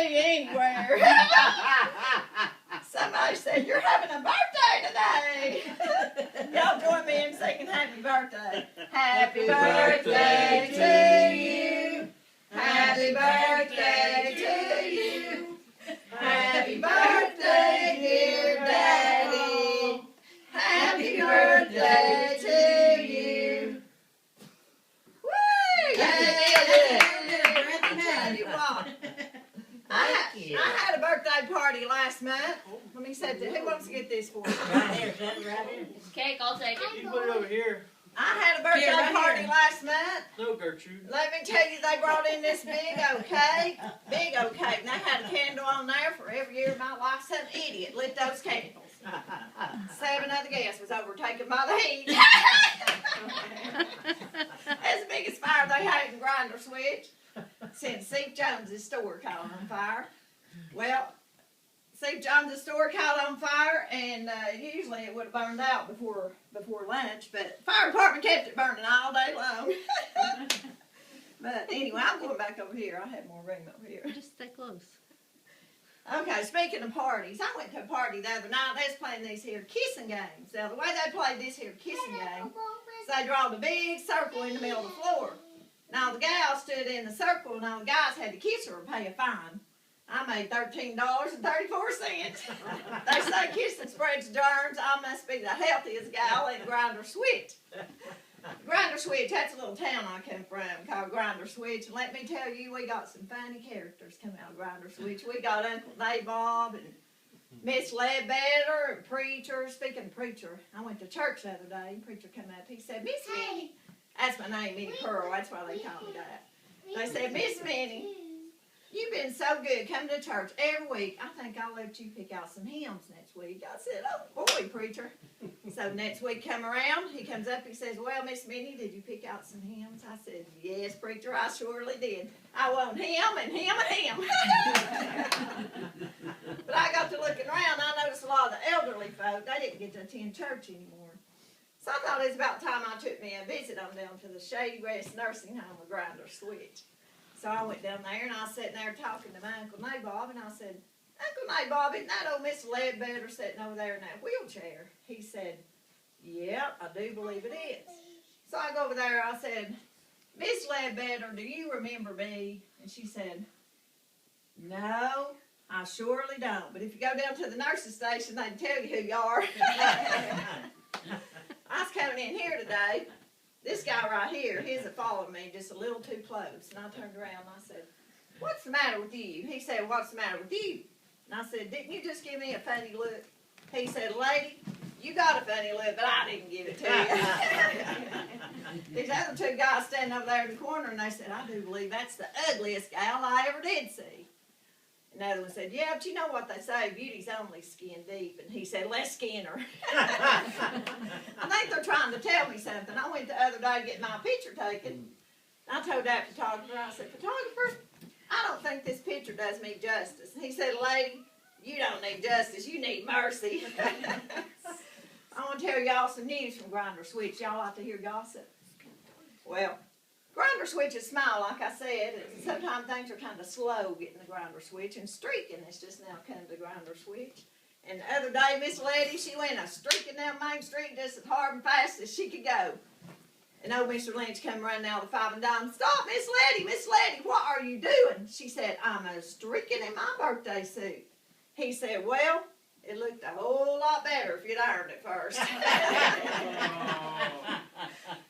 be anywhere. Somebody said, you're having a birthday today. Y'all join me in singing happy birthday. Happy birthday to you. Happy birthday to you. Happy birthday, dear Daddy. Happy birthday to you. Woo! I had a birthday party last month. Let me say that. Who wants to get this for me? Right here, son, right here. Cake, I'll take it. You can put it over here. I had a birthday party last month. No, Gertrude. Let me tell you, they brought in this big old cake. Big old cake. And they had a candle on there for every year of my life. Some idiot lit those candles. 7 other guests was overtaken by the heat. That's the biggest fire they had in Grinder Switch since Steve Jones' store caught on fire. Well, Steve Jones' store caught on fire, and usually it would have burned out before lunch, but the fire department kept it burning all day long. But anyway, I'm going back over here. I have more room over here. Just stay close. Okay, speaking of parties, I went to a party the other night. They was playing these here kissing games. Now, the way they played this here kissing game is they drawed a big circle in the middle of the floor. Now, the gals stood in the circle, and all the guys had to kiss her or pay a fine. I made $13.34. They say kissing spreads germs. I must be the healthiest gal in Grinder Switch. Grinder Switch, that's a little town I come from called Grinder Switch. And let me tell you, we got some funny characters coming out of Grinder Switch. We got Uncle Nabob and Miss Ledbetter and Preacher. Speaking of Preacher, I went to church the other day, and Preacher came up. He said, Miss Minnie. That's my name, Minnie Pearl. That's why they call me that. They said, Miss Minnie, you've been so good coming to church every week. I think I'll let you pick out some hymns next week. I said, oh, boy, Preacher. So next week come around, he comes up, he says, well, Miss Minnie, did you pick out some hymns? I said, yes, Preacher, I surely did. I want him and him and him. But I got to looking around, I noticed a lot of the elderly folk, they didn't get to attend church anymore. So I thought it was about time I took me a visit on down to the Shady Rest Nursing Home of Grinder Switch. So I went down there, and I was sitting there talking to my Uncle Nabob, and I said, Uncle Nabob, isn't that old Miss Ledbetter sitting over there in that wheelchair? He said, yep, I do believe it is. So I go over there, I said, Miss Ledbetter, do you remember me? And she said, no, I surely don't. But if you go down to the nurse's station, they can tell you who you are. I was coming in here today. This guy right here, he's following me just a little too close. And I turned around and I said, what's the matter with you? He said, what's the matter with you? And I said, didn't you just give me a funny look? He said, lady, you got a funny look, but I didn't give it to you. These other two guys standing over there in the corner, and they said, I do believe that's the ugliest gal I ever did see. Another one said, yeah, but you know what they say, beauty's only skin deep. And he said, let's skin her. I think they're trying to tell me something. I went the other day to get my picture taken. I told that photographer, I said, photographer, I don't think this picture does me justice. And he said, lady, you don't need justice, you need mercy. I want to tell y'all some news from Grinder Switch. Y'all like to hear gossip? Well, Grinder Switch is small, like I said, and sometimes things are kind of slow getting the Grinder Switch, and streaking has just now come to Grinder Switch. And the other day, Miss Letty, she went streaking down Main Street just as hard and fast as she could go. And old Mr. Lynch come running out of the 5 and dime. Stop, Miss Letty, what are you doing? She said, I'm streaking in my birthday suit. He said, well, it looked a whole lot better if you'd ironed it first.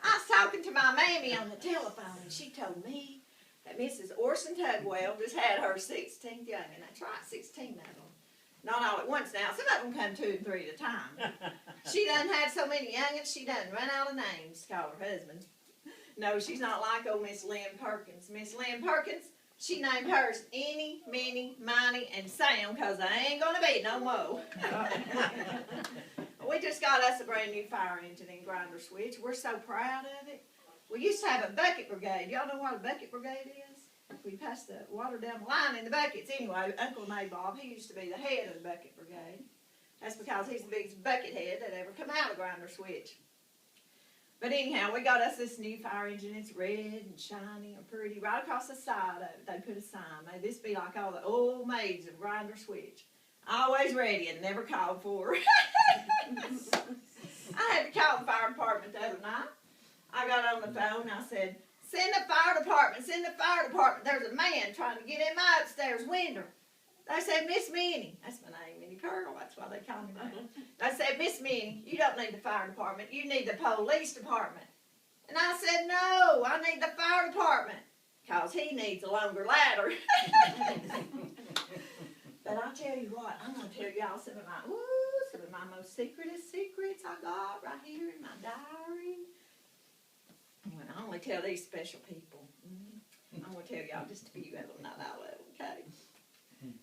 I was talking to my mammy on the telephone, and she told me that Mrs. Orson Tugwell just had her 16th young'un. That's right, 16 of them. Not all at once now. Some of them come 2 and 3 at a time. She done had so many young'uns, she done run out of names to call her husband. No, she's not like old Miss Lynn Perkins. Miss Lynn Perkins, she named hers Eenie, Minnie, Minnie, and Sam, because there ain't going to be no more. We just got us a brand new fire engine in Grinder Switch. We're so proud of it. We used to have a bucket brigade. Y'all know what a bucket brigade is? We passed the water down the line in the buckets. Anyway, Uncle Nabob, he used to be the head of the bucket brigade. That's because he's the biggest bucket head that ever come out of Grinder Switch. But anyhow, we got us this new fire engine. It's red and shiny and pretty. Right across the side of it, they put a sign. May this be like all the old maids of Grinder Switch. Always ready and never called for. I had to call the fire department the other night. I got on the phone. I said, send the fire department, send the fire department. There's a man trying to get in my upstairs window. They said, Miss Minnie, that's my name, Minnie Pearl, that's why they call me that. They said, Miss Minnie, you don't need the fire department, you need the police department. And I said, no, I need the fire department, because he needs a longer ladder. But I'll tell you what, I'm going to tell y'all some of my most secretest secrets I got right here in my diary. Well, I only tell these special people. I'm going to tell y'all just a few of them, not all of them, okay?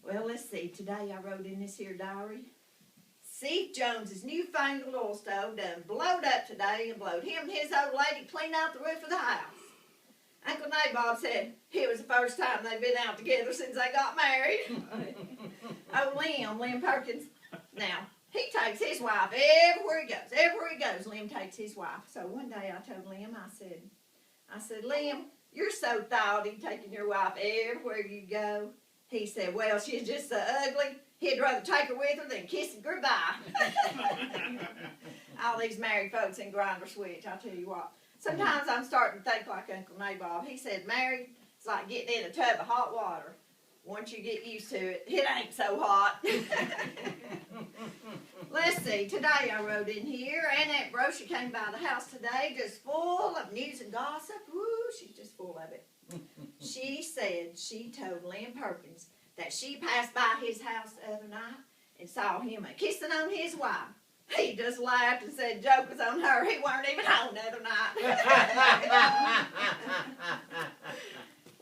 Well, let's see. Today I wrote in this here diary. Steve Jones's newfangled oil stove done blowed up today and blowed him and his old lady clean out the roof of the house. Uncle Nabob said it was the first time they'd been out together since they got married. Oh, Lim Perkins. Now, he takes his wife everywhere he goes. Everywhere he goes, Lim takes his wife. So one day I told Lim, I said, Lim, you're so thoughty taking your wife everywhere you go. He said, well, she's just so ugly, he'd rather take her with her than kiss her goodbye. All these married folks in Grinder Switch, I'll tell you what. Sometimes I'm starting to think like Uncle Nabob. He said, married, it's like getting in a tub of hot water. Once you get used to it, it ain't so hot. Let's see, today I wrote in here, Aunt Brocia came by the house today just full of news and gossip. Woo, she's just full of it. She said she told Lim Perkins that she passed by his house the other night and saw him kissing on his wife. He just laughed and said joke was on her. He weren't even home the other night.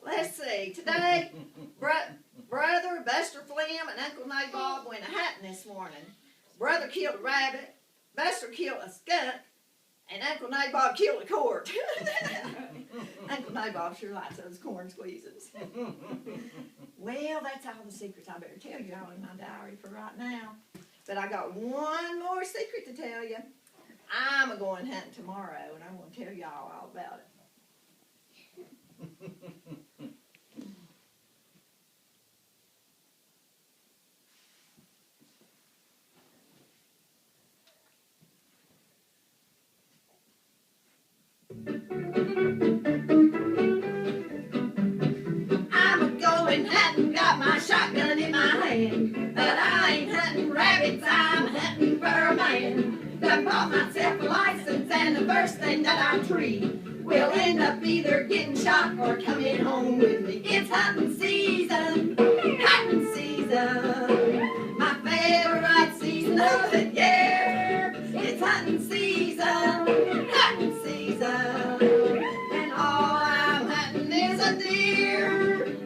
Let's see. Today, Brother Buster Flim and Uncle Nabob went a-hunting this morning. Brother killed a rabbit, Buster killed a skunk, and Uncle Nabob killed a court. Uncle Nabob sure likes those corn squeezes. Well, that's all the secrets I better tell you all in my diary for right now. But I got one more secret to tell you. I'm going hunting tomorrow, and I'm going to tell y'all all about it. I'm going hunting, got my shotgun in my hand, but I ain't hunting rabbits, I'm hunting for a man. Done bought myself a license, and the first thing that I treat will end up either getting shot or coming home with me. It's hunting season, hunting season, my favorite season of the year. It's hunting season, hunting season, and all I'm hunting is a deer.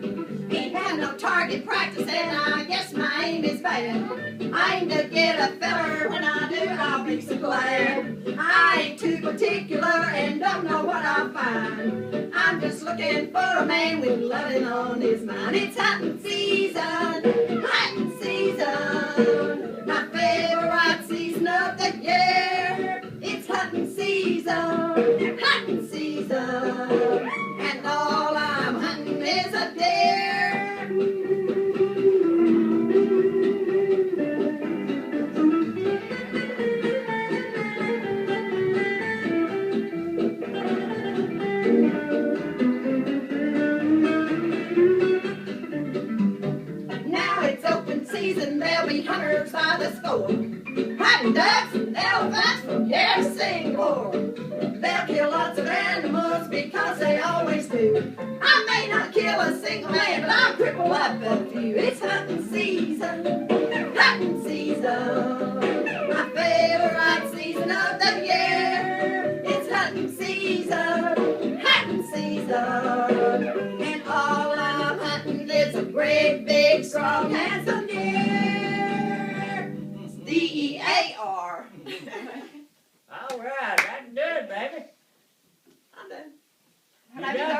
Ain't had no target practice, and I guess my aim is bad. I aim to get a feller, when I do, I'll be so glad. I ain't too particular and don't know what I'll find. I'm just looking for a man with loving on his mind. It's hunting season, hunting season, my favorite season of the year. It's hunting season, hunting season, and all I'm hunting is a deer. Now it's open season, there'll be hunters by the score. Hunting ducks and elephants from here to Singapore. They'll kill lots of animals because they always do. I may not kill a single man, but I'll cripple up a few. It's hunting season, hunting season, my favorite season of the year. It's hunting season, hunting season, and all I'm hunting is a great big strong handsome deer. It's D-E-A-R. All right, that's good, baby. I'm done. You Maybe done?